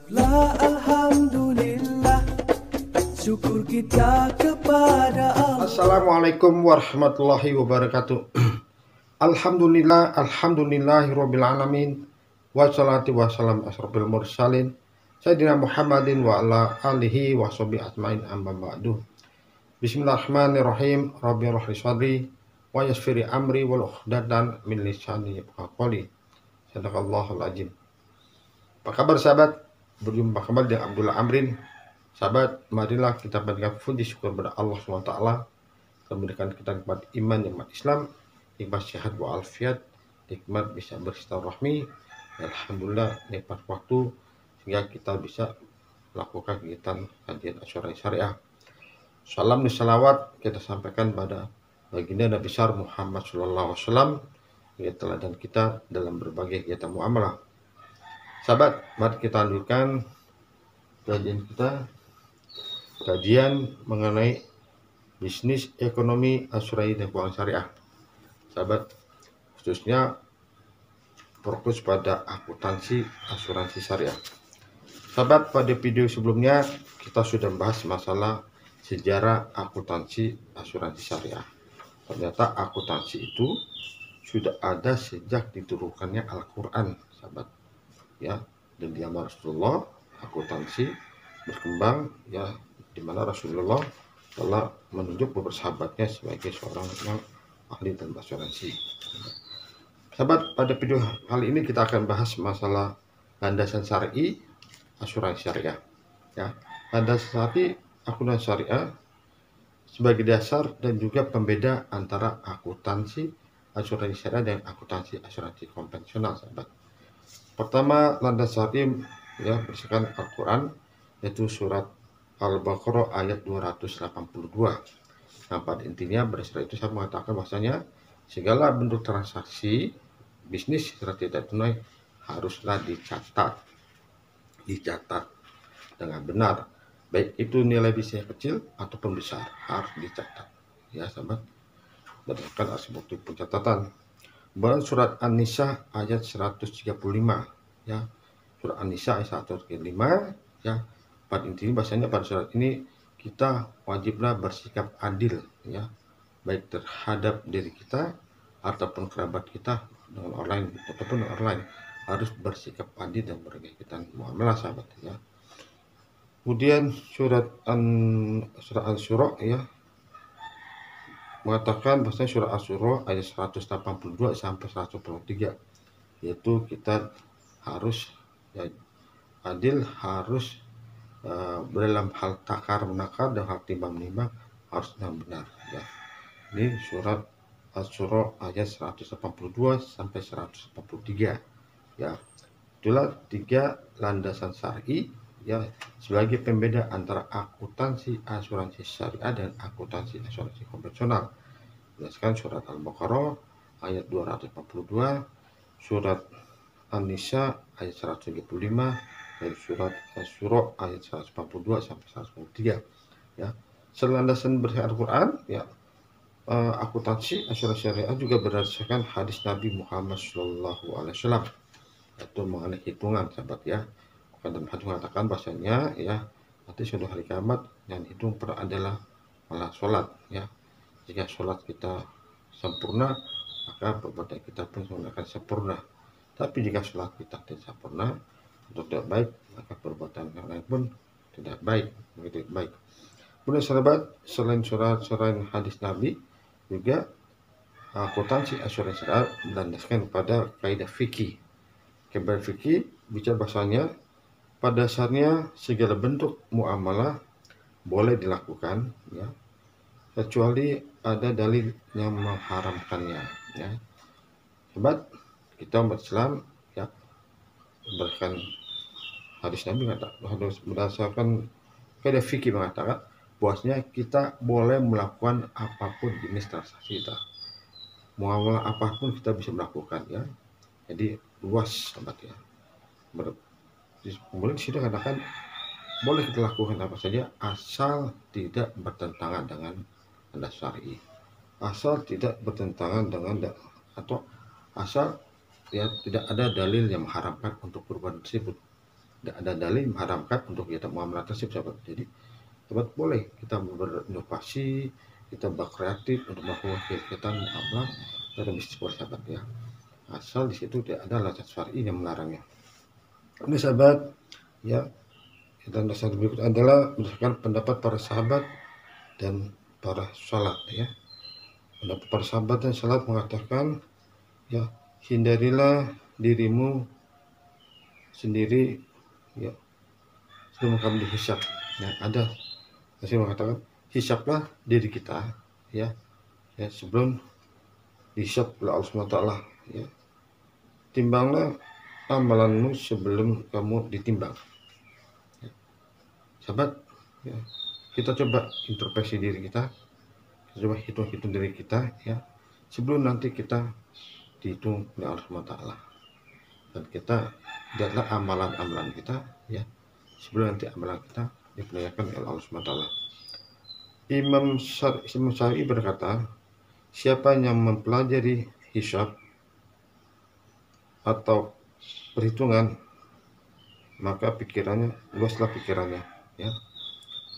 Syukurlah, alhamdulillah, syukur kita kepada Allah. Assalamualaikum warahmatullahi wabarakatuh. Alhamdulillah, alhamdulillahirabbil alamin. Wassalatu wassalam asrofil mursalin Sayyidina Muhammadin wa ala alihi wa sahbihi ajmain, amma ba'du. Bismillahirrahmanirrahim. Rabbi shrah li sadri wa yassir li amri wal 'uqdatam min lisani yafqahu qawli. Shadaqallahul azim. Apa kabar sahabat? Berjumpa kembali dengan Abdullah Amrin. Sahabat, marilah kita panjatkan puji syukur kepada Allah SWT telah memberikan kita nikmat iman, nikmat Islam, nikmat sehat walafiat, nikmat bisa bersilaturahmi, alhamdulillah nikmat waktu sehingga kita bisa melakukan kegiatan kajian asuransi syariah. Salam dan salawat kita sampaikan pada baginda Nabi besar Muhammad SAW, teladan kita dalam berbagai kegiatan muamalah. Sahabat, mari kita lanjutkan kajian mengenai bisnis, ekonomi, asuransi dan keuangan syariah. Sahabat, khususnya fokus pada akuntansi asuransi syariah. Sahabat, pada video sebelumnya kita sudah membahas masalah sejarah akuntansi asuransi syariah. Ternyata akuntansi itu sudah ada sejak diturunkannya Al-Quran, sahabat. Ya, dan di zaman Rasulullah akuntansi berkembang, ya, di mana Rasulullah telah menunjuk beberapa sahabatnya sebagai seorang yang ahli dalam asuransi. Sahabat, pada video kali ini kita akan bahas masalah landasan syar'i asuransi syariah. Ya, landasan syar'i akuntansi syariah sebagai dasar dan juga pembeda antara akuntansi asuransi syariah dan akuntansi asuransi konvensional, sahabat. Pertama, landasan syar'i ya berdasarkan Al-Quran, yaitu surat Al-Baqarah ayat 282. Nah, pada intinya berdasarkan itu saya mengatakan bahwasanya segala bentuk transaksi bisnis secara tidak tunai haruslah dicatat dengan benar, baik itu nilai bisnisnya kecil ataupun besar, harus dicatat, ya sahabat, berdasarkan aspek bukti pencatatan. Surat An-Nisa ayat 135, ya, surat An-Nisa ayat 135, ya. Pada intinya bahasanya pada surat ini kita wajiblah bersikap adil, ya, baik terhadap diri kita ataupun kerabat kita dengan orang lain ataupun orang lain, harus bersikap adil dan berkaitan muamalah, sahabat, ya. Kemudian surat An-Syura, ya, mengatakan bahwasanya surah Asy-Syura ayat 182 sampai 183, yaitu kita harus, ya, adil, harus dalam hal takar menakar dan hal timbang menimbang harus dengan benar, ya. Ini surat Asy-Syura ayat 182 sampai 183, ya. Itulah tiga landasan syar'i, ya, sebagai pembeda antara akuntansi asuransi syariah dan akuntansi asuransi konvensional. Berdasarkan surat Al-Baqarah ayat 242, surat An-Nisa ayat 135, dan surat Asy-Syura ayat 142 sampai 143, ya. Selain landasan berdasarkan Al-Quran, ya, akuntansi asuransi syariah juga berdasarkan hadis Nabi Muhammad SAW, yaitu mengenai hitungan, sahabat, ya. Dalam hadis mengatakan bahasanya, ya, nanti suatu hari kiamat yang hitung adalah malah sholat, ya. Jika sholat kita sempurna, maka perbuatan kita pun akan sempurna. Tapi jika sholat kita tidak sempurna atau tidak baik, maka perbuatan yang lain pun tidak baik, begitu baik. Kemudian sahabat, selain hadis Nabi, juga akuntansi asuransi syariah berlandaskan pada kaidah fikih. Kaidah fikih bicara bahasanya pada dasarnya segala bentuk muamalah boleh dilakukan, ya, kecuali ada dalil yang mengharamkannya, ya. Sahabat, kita umat Islam, ya, berdasarkan hadis Nabi berdasarkan kaidah fikih mengatakan bahwasanya kita boleh melakukan apapun jenis transaksi kita, muamalah apapun kita bisa melakukan, ya. Jadi luas, sahabat, ya. Kemudian di sini katakan boleh kita lakukan apa saja asal tidak bertentangan dengan landasan syar'i, asal tidak bertentangan dengan atau asal, ya, tidak ada dalil yang mengharamkan untuk perbuatan tersebut. tidak ada dalil mengharamkan untuk kita muamalah tersebut, sahabat. Jadi sahabat boleh kita berinovasi, kita berkreatif untuk melakukan kegiatan muamalah dalam bisnis, sahabat ya. Asal di situ tidak ada alasan syar'i yang melarangnya. Ini sahabat ya. Dan dasar berikut adalah berdasarkan pendapat para sahabat dan para salat ya. Pendapat para sahabat dan salat mengatakan ya, hindarilah dirimu sendiri ya sebelum kamu dihisab. Ya, ada masih mengatakan hisablah diri kita ya sebelum dihisab oleh Allah SWT ya. Timbanglah amalanmu sebelum kamu ditimbang. Ya. Sahabat, ya, kita coba introspeksi diri kita coba hitung diri kita ya sebelum nanti kita dihitung oleh Allah SWT. Dan kita lihatlah amalan-amalan kita ya sebelum nanti amalan kita dipengaruhi oleh Allah SWT. Imam Syafi'i berkata, siapa yang mempelajari hisab atau perhitungan, maka luaslah pikirannya ya.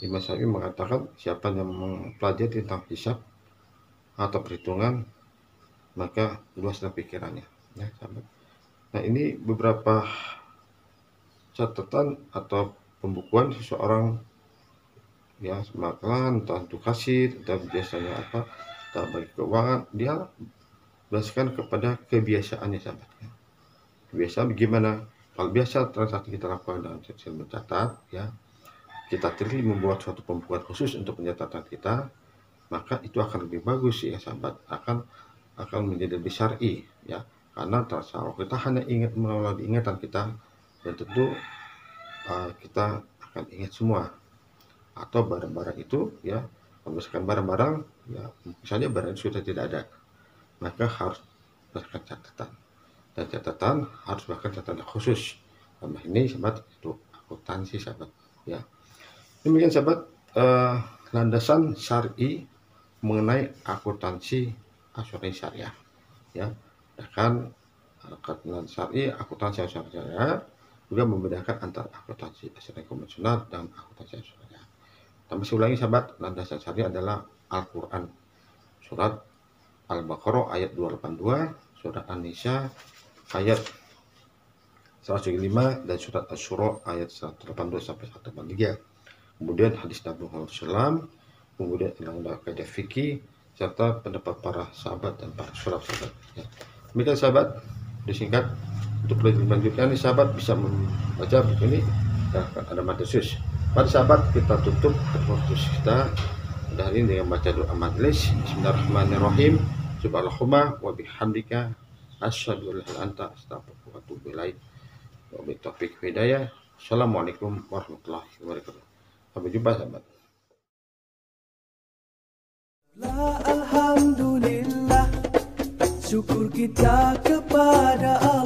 Imam Syafi'i mengatakan siapa yang mempelajari tentang hisab atau perhitungan, maka luaslah pikirannya ya, sahabat. Nah, ini beberapa catatan atau pembukuan seseorang ya, semakelan entah untuk kasir atau biasanya apa, entah bagi keuangan, dia berdasarkan kepada kebiasaannya, sahabat ya. Kebiasaan bagaimana? Kalau biasa transaksi kita lakukan dalam sistem mencatat ya, kita pilih membuat suatu pembukuan khusus untuk pencatatan kita, maka itu akan lebih bagus ya, sahabat, akan menjadi lebih syar'i ya, karena kalau kita hanya ingat melalui ingatan kita, dan tentu kita akan ingat semua atau barang-barang itu ya. Kalau misalkan barang-barang ya misalnya barang sudah tidak ada, maka harus berdasarkan catatan, dan catatan harus bahkan catatan khusus. Dalam ini sahabat itu akuntansi, sahabat ya. Demikian sahabat landasan syar'i mengenai akuntansi asuransi syariah ya. Bahkan landasan syar'i akuntansi asuransi syariah juga membedakan antara akuntansi asuransi konvensional dan akuntansi asuransi syariah. Tambah ulangi sahabat, landasan syariah adalah Al-Quran, surat Al-Baqarah ayat 282, surat An-Nisa ayat 105, dan surat Asy-Syura ayat 182 sampai 183. Kemudian hadis Nabi Muhammad SAW, kemudian undang-undang kaidah fikih, serta pendapat para sahabat dan para salaf, sahabat ya. Demikian sahabat, disingkat. Untuk belajar lanjutkan ini sahabat bisa membaca buku ini dan ada materi khusus. Pada sahabat kita tutup podcast kita dari ini dengan baca doa majelis. Bismillahirrahmanirrahim. Subhanallahumma wa bihamdika asyhadu an la ilaha illa anta astaghfiruka wa atubu ilaik. Wa billahi taufiq hidayah. Assalamualaikum warahmatullahi wabarakatuh. Sampai jumpa sahabat. Alhamdulillah, syukur kita kepada Allah.